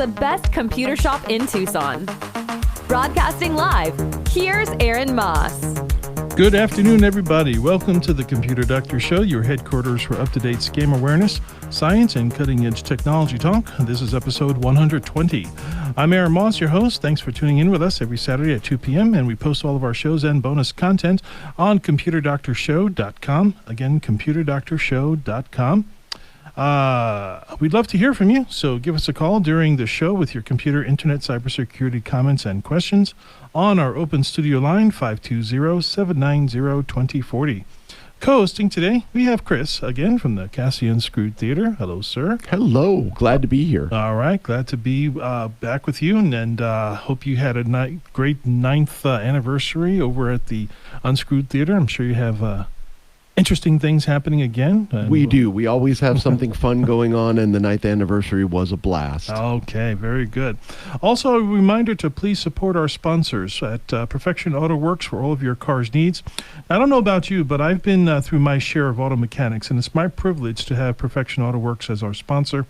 The best computer shop in Tucson. Broadcasting live, here's Aaron Moss. Good afternoon, everybody. Welcome to the Computer Doctor Show, your headquarters for up-to-date scam awareness, science, and cutting-edge technology talk. This is episode 120. I'm Aaron Moss, your host. Thanks for tuning in with us every Saturday at 2 p.m., and we post all of our shows and bonus content on ComputerDoctorShow.com. Again, ComputerDoctorShow.com. We'd love to hear from you, so give us a call during the show with your computer, internet, cybersecurity comments and questions on our open studio line, 520-790-2040. Co-hosting today, we have Chris, again, from the Cassie Unscrewed Theater. Hello, sir. Hello. Glad to be here. All right. Glad to be back with you, and hope you had a great 9th anniversary over at the Unscrewed Theater. I'm sure you have interesting things happening again. We do. We always have something fun going on, and the 9th anniversary was a blast. Okay, very good. Also, a reminder to please support our sponsors at Perfection Auto Works for all of your car's needs. I don't know about you, but I've been through my share of auto mechanics, and it's my privilege to have Perfection Auto Works as our sponsor.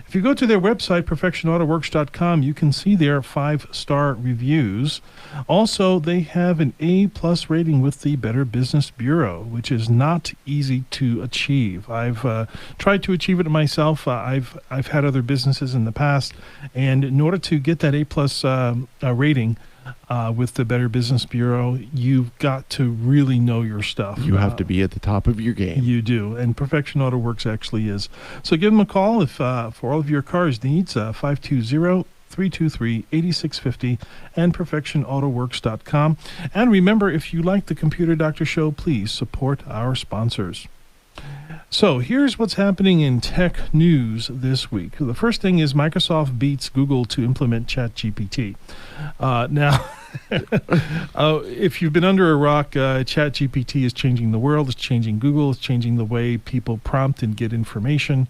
If you go to their website, perfectionautoworks.com, you can see their 5-star reviews. Also, they have an A+ rating with the Better Business Bureau, which is not easy to achieve. I've tried to achieve it myself. I've had other businesses in the past, and in order to get that A+ rating with the Better Business Bureau, you've got to really know your stuff. You have to be at the top of your game. You do, and Perfection Auto Works actually is. So give them a call if for all of your car's needs, 520-323-8650 and perfectionautoworks.com. And remember, if you like the Computer Doctor Show, please support our sponsors. So here's what's happening in tech news this week. The first thing is Microsoft beats Google to implement ChatGPT. Now, if you've been under a rock, ChatGPT is changing the world. It's changing Google. It's changing the way people prompt and get information.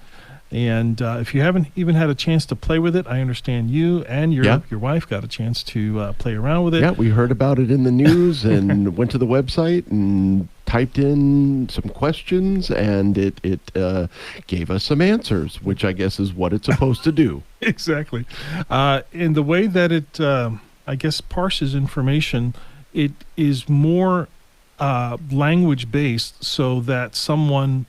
And if you haven't even had a chance to play with it, I understand you and your wife got a chance to play around with it. Yeah, we heard about it in the news and went to the website and typed in some questions, and it gave us some answers, which I guess is what it's supposed to do. Exactly. In the way that it, I guess, parses information, it is more language-based, so that someone...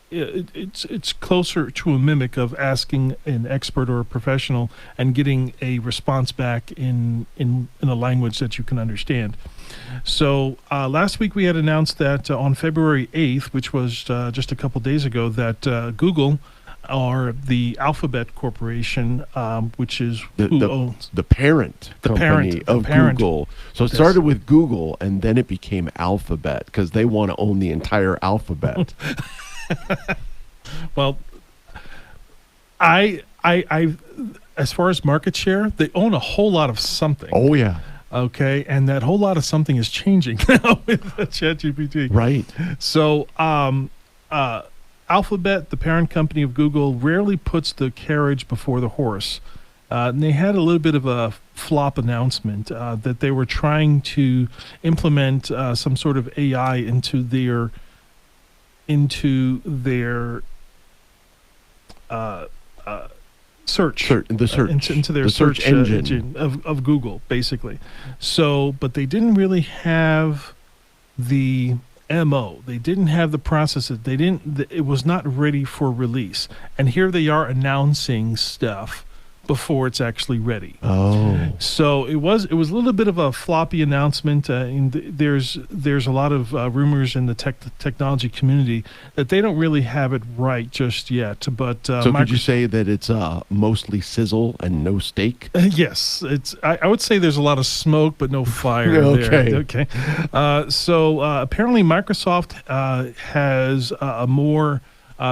It's closer to a mimic of asking an expert or a professional and getting a response back in a language that you can understand. So last week we had announced that on February 8th, which was just a couple days ago, that Google, or the Alphabet Corporation, which is who owns the parent company of Google. So it started with Google, and then it became Alphabet because they want to own the entire alphabet. Well, I, as far as market share, they own a whole lot of something. Oh yeah. Okay, and that whole lot of something is changing now with ChatGPT. Right. So, Alphabet, the parent company of Google, rarely puts the carriage before the horse. And they had a little bit of a flop announcement that they were trying to implement some sort of AI into their search into their search engine of Google, basically. So, but they didn't really have the MO. They didn't have the processes. It was not ready for release. And here they are announcing stuff before it's actually ready. Oh. So it was a little bit of a floppy announcement. There's a lot of rumors in the technology community that they don't really have it right just yet. But so could you say that it's mostly sizzle and no steak? Yes, I would say there's a lot of smoke but no fire. Okay. There. Okay. So apparently Microsoft has a more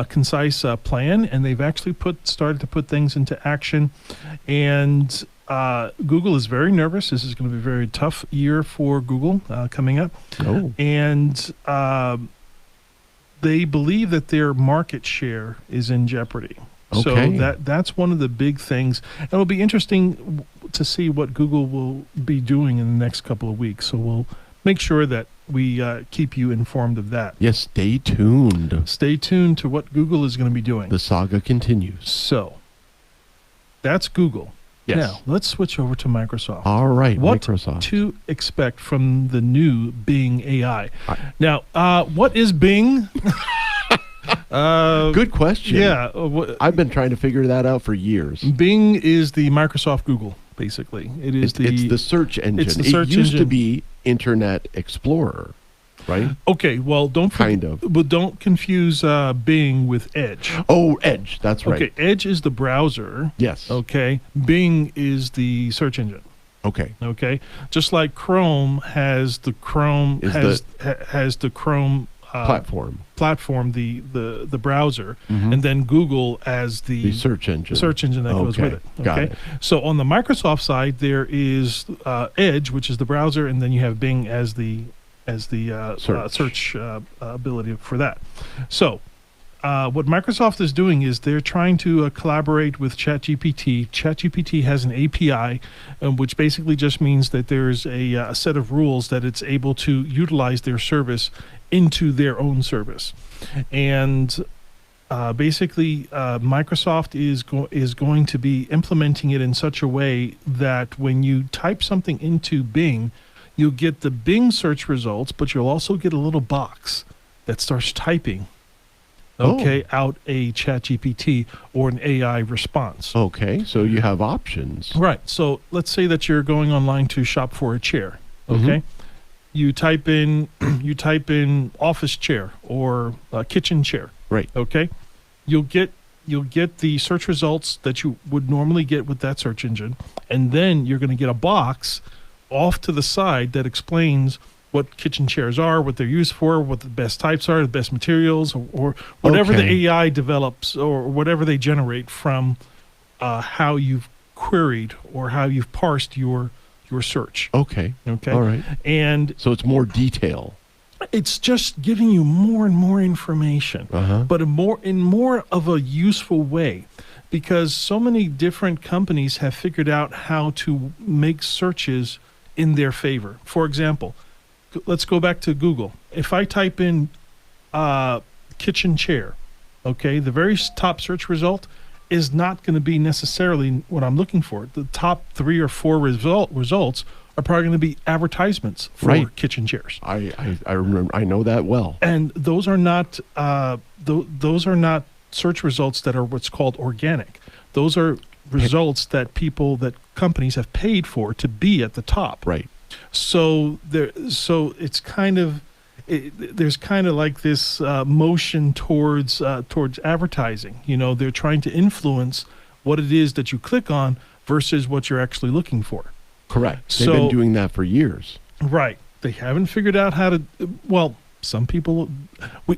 concise plan, and they've actually started to put things into action. And Google is very nervous. This is going to be a very tough year for Google coming up. Oh. And they believe that their market share is in jeopardy. Okay. So that's one of the big things. And it'll be interesting to see what Google will be doing in the next couple of weeks. So we'll make sure that we keep you informed of that. Yes, stay tuned. Stay tuned to what Google is going to be doing. The saga continues. So, that's Google. Yes. Now, let's switch over to Microsoft. All right, What Microsoft. to expect from the new Bing AI? I- Now, what is Bing? Good question. Yeah, I've been trying to figure that out for years. Bing is the Microsoft Google, basically. It is It's the search engine. it's the search it used to engine. be Internet Explorer, right? Okay, well, Kind of. But don't confuse Bing with Edge. Oh, Edge. That's right. Okay, Edge is the browser. Yes. Okay, Bing is the search engine. Okay. Okay, just like Chrome has the Chrome Is has the Chrome Platform. the browser, Mhm. and then Google as The search engine. search engine that goes Okay, with it. Okay, got it. so on the Microsoft side, there is Edge, which is the browser, and then you have Bing as the search ability for that. So. What Microsoft is doing is they're trying to collaborate with ChatGPT. ChatGPT has an API, which basically just means that there's a set of rules that it's able to utilize their service into their own service. And basically, Microsoft is going to be implementing it in such a way that when you type something into Bing, you'll get the Bing search results, but you'll also get a little box that starts typing. Okay, out a ChatGPT or an AI response. Okay, so you have options. Right. So let's say that you're going online to shop for a chair. Okay, you type in office chair or kitchen chair. Right. Okay, you'll get the search results that you would normally get with that search engine, and then you're going to get a box off to the side that explains what kitchen chairs are, what they're used for, what the best types are, the best materials, or whatever Okay. the AI develops or whatever they generate from how you've queried or how you've parsed your search. Okay. Okay. All right. And So it's more detail. it's just giving you more and more information, Uh-huh. but in more of a useful way, because so many different companies have figured out how to make searches in their favor. For example, let's go back to Google. If I type in kitchen chair, okay, the very top search result is not going to be necessarily what I'm looking for. The top 3 or 4 results are probably going to be advertisements for Right. kitchen chairs. I remember. I know that well. And those are not those are not search results that are what's called organic. Those are results that companies have paid for to be at the top. Right. So it's kind of there's kind of like this motion towards advertising. You know, they're trying to influence what it is that you click on versus what you're actually looking for. Correct. They've So- been doing that for years. Right. They haven't figured out how to. Well, some people.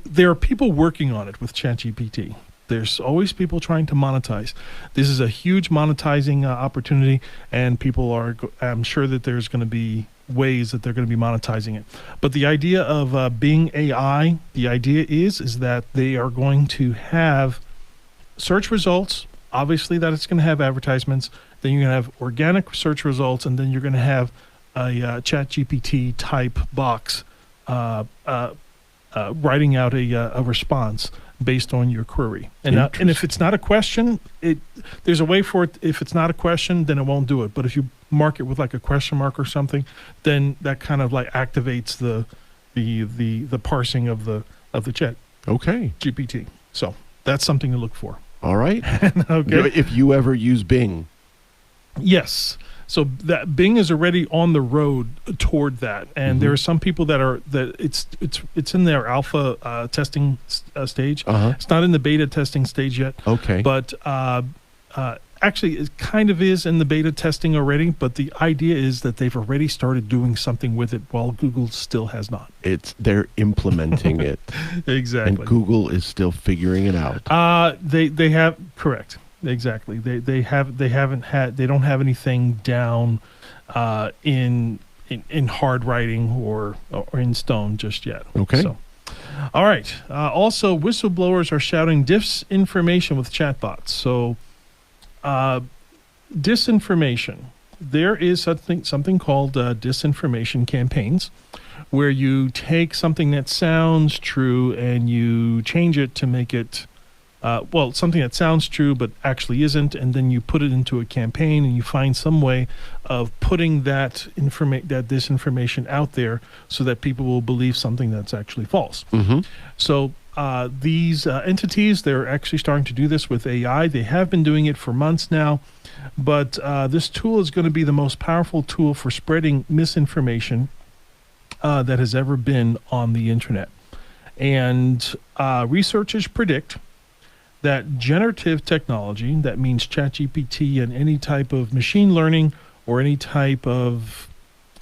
There are people working on it with ChatGPT. There's always people trying to monetize. This is a huge monetizing opportunity, and people are. I'm sure that there's going to be ways that they're going to be monetizing it. But the idea of Bing AI, the idea is that they are going to have search results. Obviously, that it's going to have advertisements. Then you're going to have organic search results, and then you're going to have a ChatGPT type box writing out a response based on your query. And if it's not a question, there's a way for it. If it's not a question, then it won't do it. But if you mark it with like a question mark or something, then that kind of like activates the parsing of the chat Okay. GPT. So that's something to look for. All right. Okay. If you ever use Bing. Yes. So that Bing is already on the road toward that, and there are some people that it's in their alpha testing stage. Uh-huh. It's not in the beta testing stage yet. Okay. But actually, it kind of is in the beta testing already. But the idea is that they've already started doing something with it, while Google still has not. They're implementing it, Exactly. and Google is still figuring it out. They have correct. Exactly. They don't have anything down in hard writing or in stone just yet. Okay. So, all right. Also, whistleblowers are shouting disinformation with chatbots. So, disinformation. There is something called disinformation campaigns, where you take something that sounds true and you change it to make it something that sounds true but actually isn't, and then you put it into a campaign and you find some way of putting that disinformation out there so that people will believe something that's actually false. Mm-hmm. So these entities, they're actually starting to do this with AI. They have been doing it for months now, but this tool is going to be the most powerful tool for spreading misinformation that has ever been on the internet. And researchers predict that generative technology, that means ChatGPT and any type of machine learning or any type of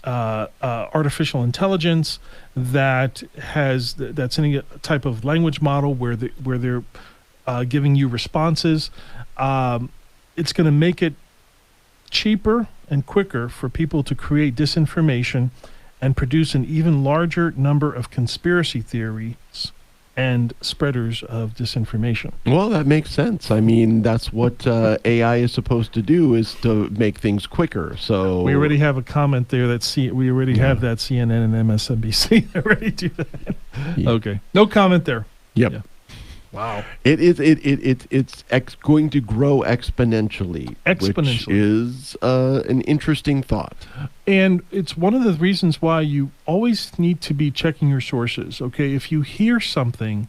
artificial intelligence that's any type of language model where they're giving you responses, it's going to make it cheaper and quicker for people to create disinformation and produce an even larger number of conspiracy theories and spreaders of disinformation. Well, that makes sense. I mean, that's what AI is supposed to do, is to make things quicker. So we already have a comment there that we already have that CNN and MSNBC already do that. Yeah. Okay, no comment there. Yep. Yeah. Wow. It's going to grow exponentially. Which is an interesting thought. And it's one of the reasons why you always need to be checking your sources. Okay, if you hear something,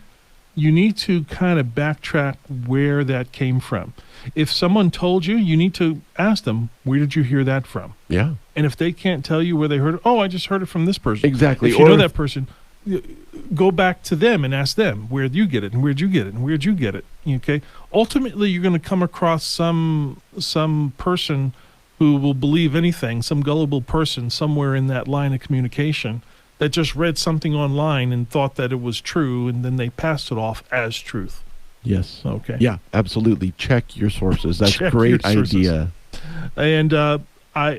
you need to kind of backtrack where that came from. If someone told you, you need to ask them, where did you hear that from? Yeah. And if they can't tell you where they heard it, I just heard it from this person. Exactly. If you know that person, go back to them and ask them, where did you get it, and where'd you get it, and where'd you get it? Okay. Ultimately, you're going to come across some person who will believe anything, some gullible person somewhere in that line of communication that just read something online and thought that it was true, and then they passed it off as truth. Yes. Okay. Yeah, absolutely. Check your sources. That's a great idea. And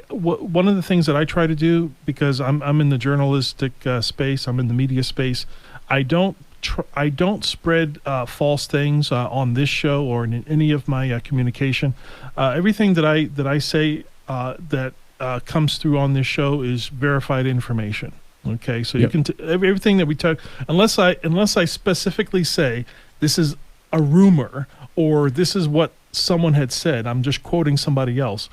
one of the things that I try to do, because I'm in the journalistic space, I'm in the media space, I don't spread false things on this show or in any of my communication. Everything that I say that comes through on this show is verified information. Okay, so you can everything that we talk, unless I specifically say this is a rumor or this is what someone had said, I'm just quoting somebody else.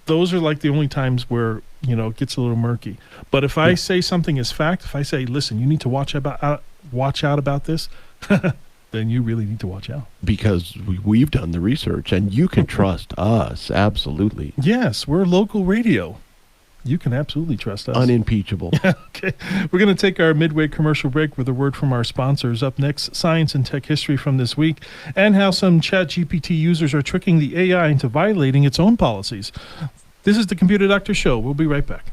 Those are like the only times where it gets a little murky. But if I say something is fact, if I say, listen, you need to watch out about this, then you really need to watch out. Because we've done the research, and you can trust us, absolutely. Yes, we're local radio. You can absolutely trust us. Unimpeachable. Okay. We're going to take our midway commercial break with a word from our sponsors. Up next, science and tech history from this week, and how some ChatGPT users are tricking the AI into violating its own policies. This is the Computer Doctor Show. We'll be right back.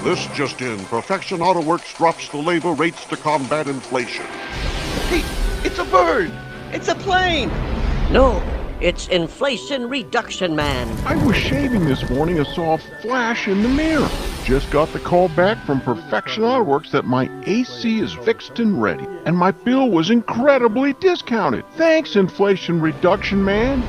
This just in, Perfection Auto Works drops the labor rates to combat inflation. Hey, it's a bird! It's a plane! No, it's Inflation Reduction Man. I was shaving this morning and saw a flash in the mirror. Just got the call back from Perfection Auto Works that my AC is fixed and ready, and my bill was incredibly discounted. Thanks, Inflation Reduction Man.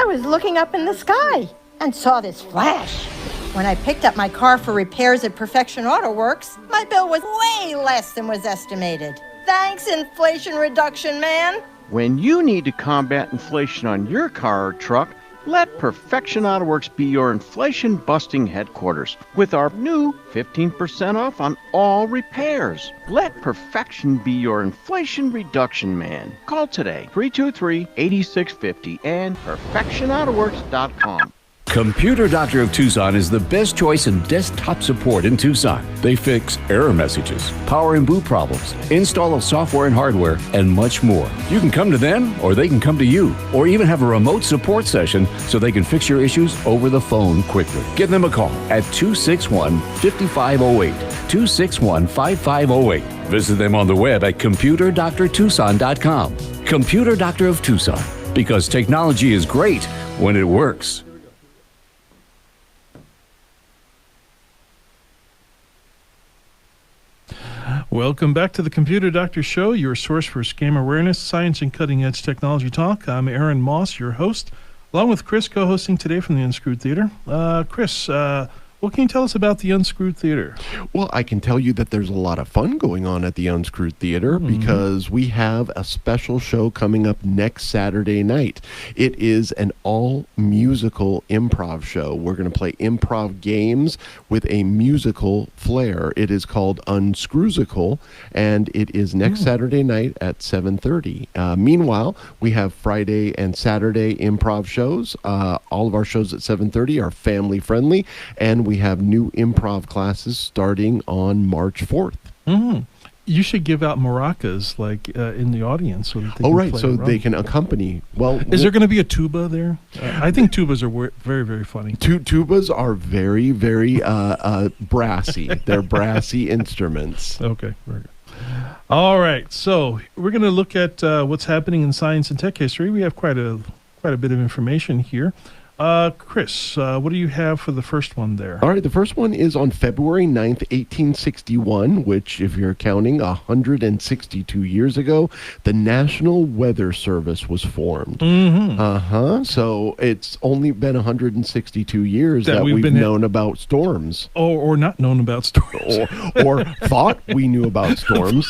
I was looking up in the sky and saw this flash. When I picked up my car for repairs at Perfection Auto Works, my bill was way less than was estimated. Thanks, Inflation Reduction Man. When you need to combat inflation on your car or truck, let Perfection Auto Works be your inflation-busting headquarters with our new 15% off on all repairs. Let Perfection be your Inflation Reduction Man. Call today, 323-8650 and perfectionautoworks.com. Computer Doctor of Tucson is the best choice in desktop support in Tucson. They fix error messages, power and boot problems, install of software and hardware, and much more. You can come to them, or they can come to you, or even have a remote support session so they can fix your issues over the phone quickly. Give them a call at 261-5508, 261-5508. Visit them on the web at computerdoctortucson.com. Computer Doctor of Tucson, because technology is great when it works. Welcome back to the Computer Doctor Show, your source for scam awareness, science, and cutting-edge technology talk. I'm Aaron Moss, your host. along with Chris co-hosting today from the Unscrewed Theater. Chris, what can you tell us about the Unscrewed Theater? Well, I can tell you that there's a lot of fun going on at the Unscrewed Theater because we have a special show coming up next Saturday night. It is an all-musical improv show. We're going to play improv games with a musical flair. It is called Unscrewsical, and it is next Saturday night at 7:30. Meanwhile, we have Friday and Saturday improv shows. All of our shows at 7:30 are family-friendly, and we have new improv classes starting on March 4th. You should give out maracas in the audience. So that they can play so around. they can accompany. Well, is there going to be a tuba there? I think tubas are very, very funny. Tubas are very, very brassy. They're brassy instruments. Okay, very good. All right, so we're going to look at what's happening in science and tech history. We have quite a bit of information here. Chris, what do you have for the first one there? All right, the first one is on February 9th, 1861, which, if you're counting, 162 years ago, the National Weather Service was formed. So it's only been 162 years that we've known about storms. Or not known about storms. or thought we knew about storms.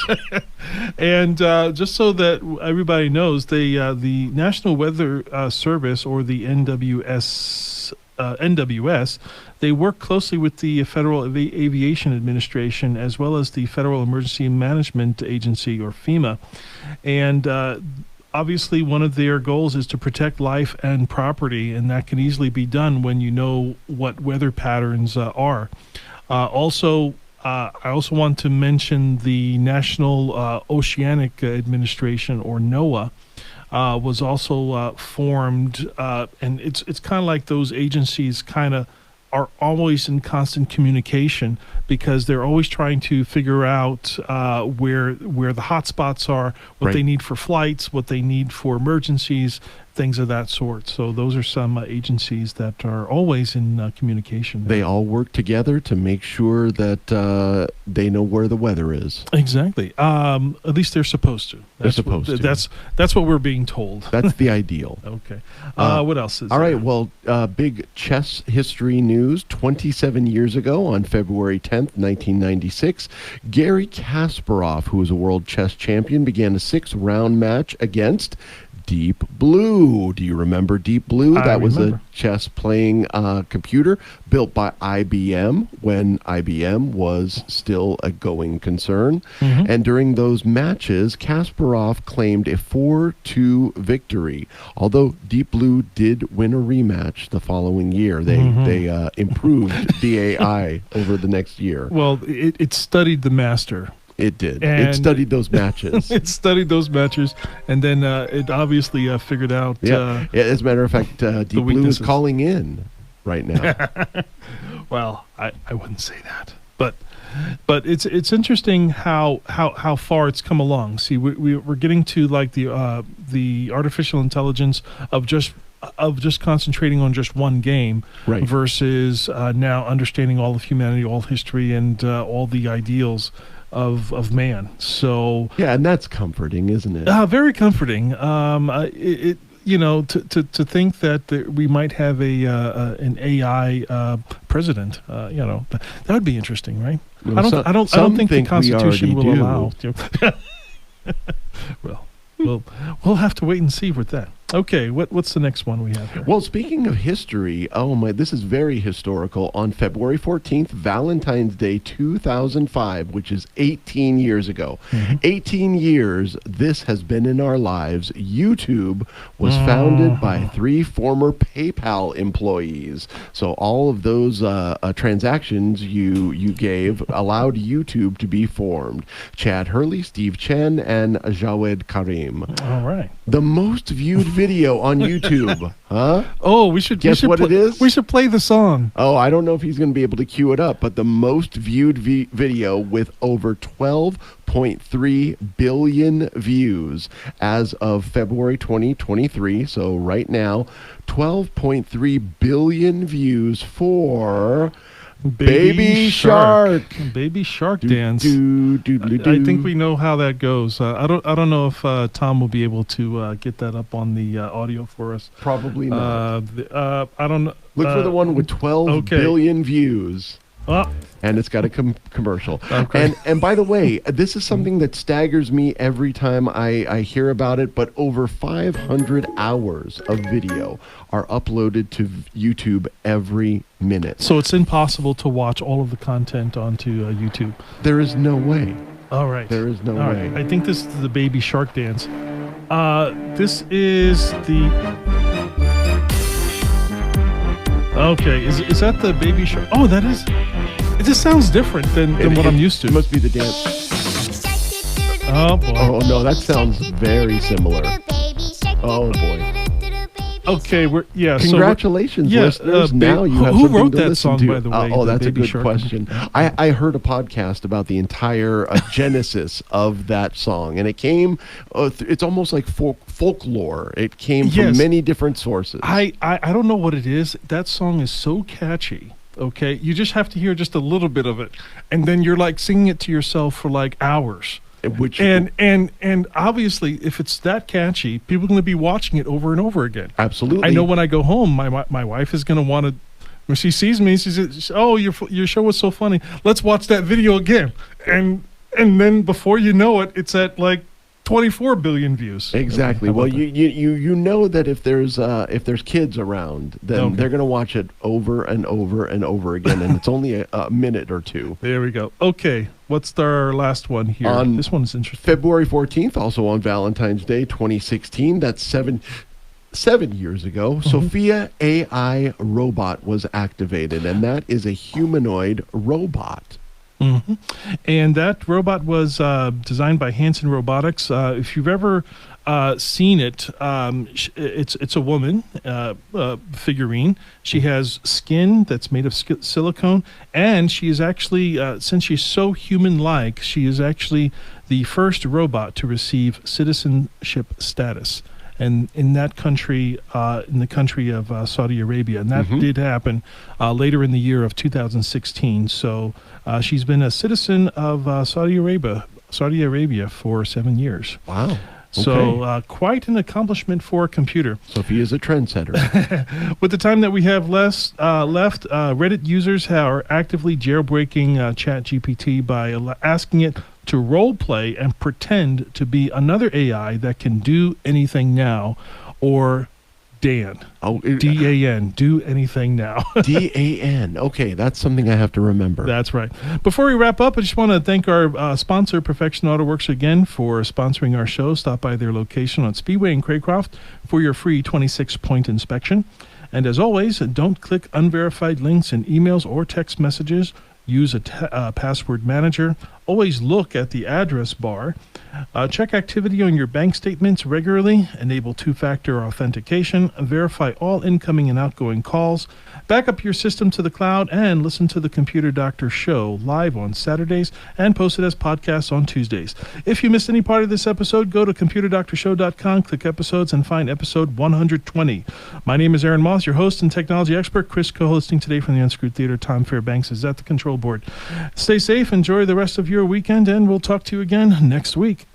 And just so that everybody knows, the National Weather Service, or the NWS, they work closely with the Federal Aviation Administration as well as the Federal Emergency Management Agency, or FEMA. And obviously one of their goals is to protect life and property, and that can easily be done when you know what weather patterns are. I also want to mention the National Oceanic Administration, or NOAA. Was also formed, and it's kind of like those agencies kind of are always in constant communication because they're always trying to figure out where the hot spots are, what they need for flights, what they need for emergencies, things of that sort. So those are some agencies that are always in communication. They all work together to make sure that they know where the weather is. Exactly. At least they're supposed to. That's what we're being told. That's the ideal. Okay. What else is all there? right. Well, big chess history news. 27 years ago, on February 10th, 1996, Garry Kasparov, who was a world chess champion, began a 6-round match against Deep Blue. Do you remember Deep Blue? That was a chess playing computer built by IBM when IBM was still a going concern. And during those matches, Kasparov claimed a 4-2 victory. Although Deep Blue did win a rematch the following year. They improved the AI over the next year. Well, it studied the master. It did. And it studied those matches. It studied those matches, and then it obviously figured out. As a matter of fact, Deep Blue is calling in right now. Well, I wouldn't say that, but it's interesting how far it's come along. See, we're getting to like the artificial intelligence of just concentrating on just one game, versus now understanding all of humanity, all history, and all the ideals of man. So and that's comforting, isn't it? Very comforting. To think that we might have an AI president, that would be interesting, right? Well, I don't think the Constitution will allow. Well, we'll have to wait and see with that. Okay, what's the next one we have here? Well, speaking of history, this is very historical. On February 14th, Valentine's Day 2005, which is 18 years ago. 18 years, this has been in our lives. YouTube was founded by 3 former PayPal employees. So all of those transactions you gave allowed YouTube to be formed. Chad Hurley, Steve Chen, and Jawed Karim. All right. The most viewed video on YouTube, huh? Oh, we should guess what it is. We should play the song. Oh, I don't know if he's going to be able to cue it up, but the most viewed video with over 12.3 billion views as of February 2023. So right now, 12.3 billion views for Baby Shark. Baby Shark dance. I I think we know how that goes. I don't know if Tom will be able to get that up on the audio for us. Probably not. I don't know. Look for the one with 12 billion views. And it's got a commercial. Okay. And by the way, this is something that staggers me every time I hear about it, but over 500 hours of video are uploaded to YouTube every minute. So it's impossible to watch all of the content onto YouTube. There is no way. All right. There is no All way. right. I think this is the Baby Shark dance. This is the... Okay, is that the Baby Shark? Oh, that is... It just sounds different than what I'm used to. It must be the dance. Oh, boy. Oh, no, that sounds very similar. Oh, boy. Okay, Congratulations, listeners. Now you have who something wrote to that listen song, to. by the way? Oh, that's a Baby good Shark. question. I heard a podcast about the entire genesis of that song, and it came. It's almost like folklore. It came from many different sources. I don't know what it is. That song is so catchy. Okay, you just have to hear just a little bit of it, and then you're like singing it to yourself for like hours. And obviously, if it's that catchy, people are going to be watching it over and over again. Absolutely. I know when I go home, my wife is going to want to. When she sees me, she says, "Oh, your show was so funny. Let's watch that video again." And then before you know it, it's at like 24 billion views. Exactly. Well, you know that if there's kids around, then they're going to watch it over and over and over again, and it's only a minute or two. There we go. Okay, what's our last one here? This one's interesting. February 14th, also on Valentine's Day 2016. That's 7 years ago. Sophia AI robot was activated, and that is a humanoid robot. Mm-hmm. And that robot was designed by Hanson Robotics. If you've ever seen it, it's a woman figurine. She has skin that's made of silicone, and she is actually, since she's so human-like, she is actually the first robot to receive citizenship status. And in that country, in the country of Saudi Arabia, and that did happen later in the year of 2016. So she's been a citizen of Saudi Arabia for 7 years. Wow. So quite an accomplishment for a computer. Sophie is a trendsetter. With the time that we have left, Reddit users are actively jailbreaking ChatGPT by asking it to role play and pretend to be another AI that can do anything now, or Dan. D-A-N. Do anything now. D-A-N. Okay, that's something I have to remember. That's right. Before we wrap up, I just want to thank our sponsor, Perfection Auto Works, again for sponsoring our show. Stop by their location on Speedway in Craycroft for your free 26-point inspection. And as always, don't click unverified links in emails or text messages. Use a password manager. Always look at the address bar. Check activity on your bank statements regularly. Enable two-factor authentication. Verify all incoming and outgoing calls. Back up your system to the cloud and listen to the Computer Doctor Show live on Saturdays and post it as podcasts on Tuesdays. If you missed any part of this episode, go to ComputerDoctorShow.com, click episodes, and find episode 120. My name is Aaron Moss, your host and technology expert. Chris co-hosting today from the Unscrewed Theater. Tom Fairbanks is at the control board. Stay safe, enjoy the rest of your weekend, and we'll talk to you again next week.